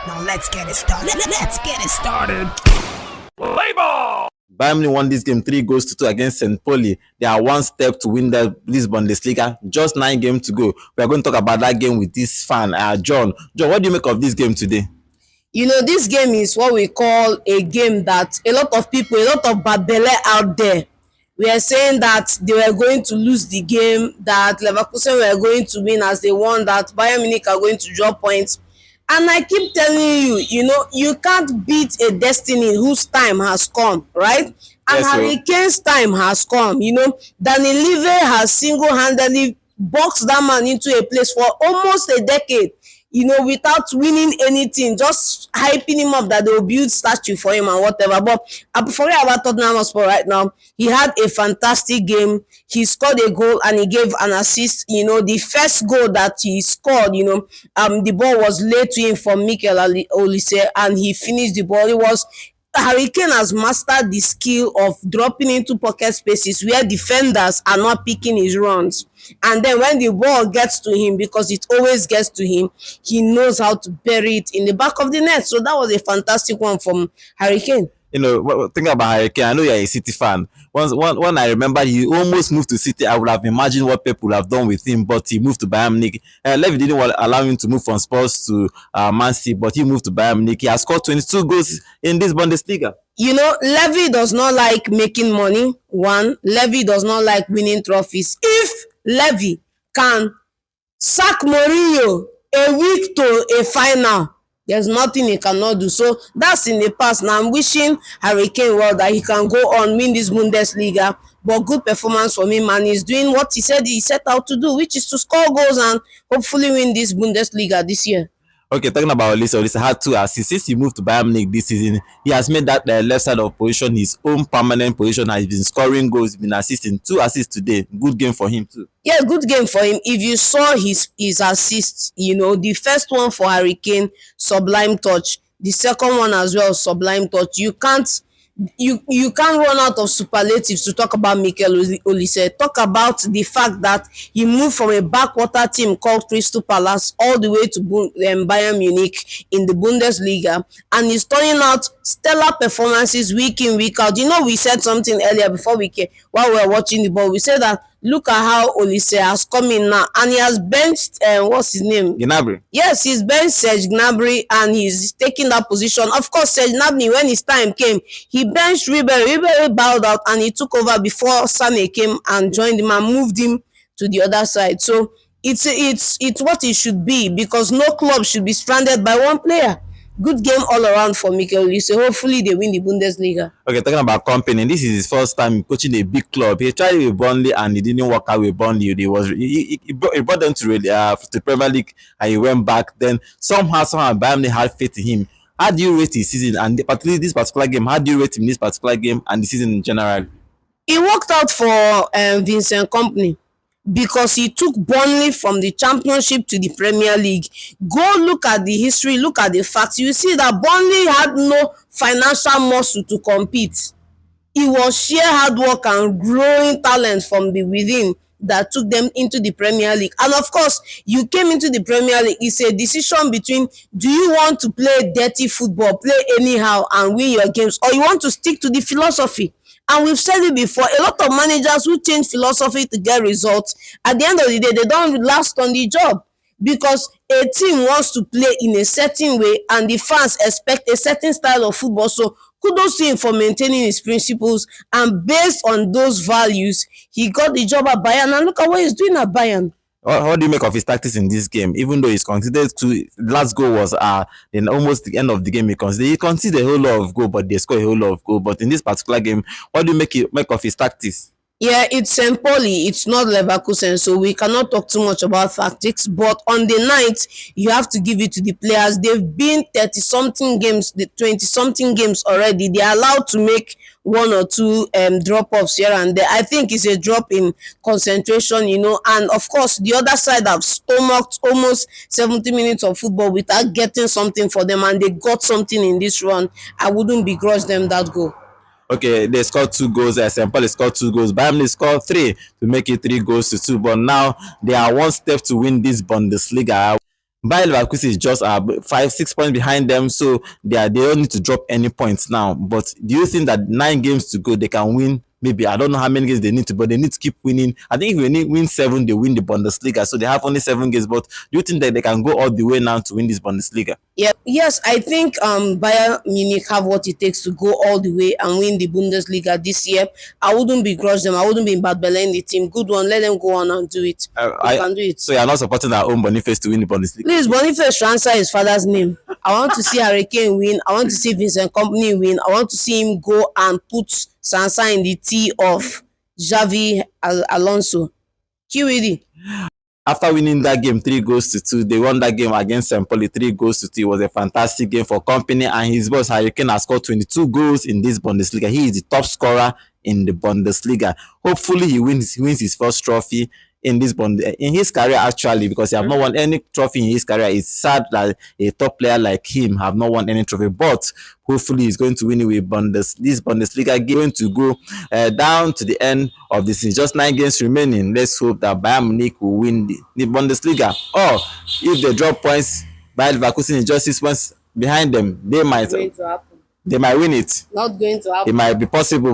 Now let's get it started. Let's get it started. Play ball! Bayern Munich won this game 3-2 against St. Pauli. They are one step to win this Bundesliga. Just 9 games to go. We are going to talk about that game with this fan, John. John, what do you make of this game today? You know, this game is what we call a game that a lot of people, a lot of Babele out there, we are saying that they were going to lose the game, that Leverkusen were going to win as they won, that Bayern Munich are going to drop points. And I keep telling you, you know, you can't beat a destiny whose time has come, right? And Yes, Harry Kane's time has come. You know, Danny Levy has single-handedly boxed that man into a place for almost a decade, you know, without winning anything, just hyping him up that they will build statue for him and whatever. But I'm forget about Tottenham Hotspur right now. He had a fantastic game. He scored a goal and he gave an assist. You know, the first goal that he scored, you know, the ball was laid to him from Mikel Olise and he finished the ball. It was Harry Kane has mastered the skill of dropping into pocket spaces where defenders are not picking his runs. And then when the ball gets to him, because it always gets to him, he knows how to bury it in the back of the net. So that was a fantastic one from Harry Kane. You know, thinking about Harry Kane, I know you're a City fan. When I remember he almost moved to City, I would have imagined what people would have done with him, but he moved to Bayern Munich. Levy didn't allow him to move from Spurs to Man City, but he moved to Bayern Munich. He has scored 22 goals in this Bundesliga. You know, Levy does not like making money. One, Levy does not like winning trophies. If Levy can sack Mourinho a week to a final, there's nothing he cannot do. So that's in the past. Now I'm wishing Harry Kane well that he can go on, win this Bundesliga. But good performance from him, and he's doing what he said he set out to do, which is to score goals and hopefully win this Bundesliga this year. Okay, talking about Olise had 2 assists. Since he moved to Bayern Munich this season, he has made that left side of position his own permanent position. Has been scoring goals, been assisting. 2 assists today. Good game for him too. Yeah, good game for him. If you saw his assists, you know, the first one for Harry Kane, sublime touch. The second one as well, sublime touch. You can't run out of superlatives to talk about Mikel Olise. Talk about the fact that he moved from a backwater team called Crystal Palace all the way to Bayern Munich in the Bundesliga, and he's turning out stellar performances week in, week out. You know, we said something earlier before we came, while we were watching the ball. We said that look at how Olise has come in now, and he has benched what's his name? Gnabry. Yes, he's benched Serge Gnabry and he's taking that position. Of course, Serge Gnabry, when his time came, he benched Ribery. Ribery bowed out and he took over before Sané came and joined him and moved him to the other side. So it's what it should be, because no club should be stranded by one player. Good game all around for Mikel Olise. Hopefully they win the Bundesliga. Okay, talking about kompany, this is his first time coaching a big club. He tried with Burnley and he didn't work out with Burnley. He brought them to Premier League and he went back. Then somehow Bayern Munich had faith in him. How do you rate his season, and particularly this particular game? How do you rate him this particular game and the season in general? It worked out for Vincent Kompany, because he took Burnley from the Championship to the Premier League. Go look at the history, look at the facts. You see that Burnley had no financial muscle to compete. It was sheer hard work and growing talent from the within that took them into the Premier League. And of course, you came into the Premier League. It's a decision between, do you want to play dirty football, play anyhow and win your games, or you want to stick to the philosophy? And we've said it before, a lot of managers who change philosophy to get results, at the end of the day, they don't last on the job, because a team wants to play in a certain way and the fans expect a certain style of football. So kudos to him for maintaining his principles, and based on those values, he got the job at Bayern, and look at what he's doing at Bayern. What do you make of his tactics in this game? Even though he's considered to, the last goal was then almost the end of the game, he conceded a whole lot of goal, but they scored a whole lot of goal. But in this particular game, what do you make of his tactics? Yeah, it's St. Pauli, it's not Leverkusen, so we cannot talk too much about tactics. But on the night, you have to give it to the players. They've been 30-something games, 20-something games already. They are allowed to make 1 or 2 drop-offs here and there. I think it's a drop in concentration, you know. And of course, the other side have stomached almost 70 minutes of football without getting something for them, and they got something in this run. I wouldn't begrudge them that goal. Okay, they scored 2 goals. St. Pauli scored 2 goals. Bayern Munich scored 3 to make it 3-2. But now they are one step to win this Bundesliga. Bayer Leverkusen is just 5-6 points behind them, so they don't need to drop any points now. But do you think that 9 games to go they can win? Maybe I don't know how many games they need to, but they need to keep winning. I think if they need win 7, they win the Bundesliga. So they have only 7 games. But do you think that they can go all the way now to win this Bundesliga? Yeah, yes, I think Bayern Munich have what it takes to go all the way and win the Bundesliga this year. I wouldn't begrudge them. I wouldn't be bad bellying the team. Good one, let them go on and do it. They can do it. So you're not supporting our own Boniface to win the Bundesliga? Please, Boniface should answer his father's name. I want to see Harry Kane win. I want to see Vincent Kompany win. I want to see him go and put Sansa in the tea of Xavi Alonso. QED. After winning that game 3-2, they won that game against St. Pauli 3-2. It was a fantastic game for Kompany, and his boss Harry Kane has scored 22 goals in this Bundesliga. He is the top scorer in the Bundesliga. Hopefully he wins his first trophy in his career, actually, because he have not won any trophy in his career. It's sad that a top player like him have not won any trophy, but hopefully he's going to win it with this Bundesliga going to go down to the end of the season. Just 9 games remaining. Let's hope that Bayern Munich will win the Bundesliga. Or if they drop points, Bayer Leverkusen is just 6 points behind them, they might win it. Not going to happen. It might be possible.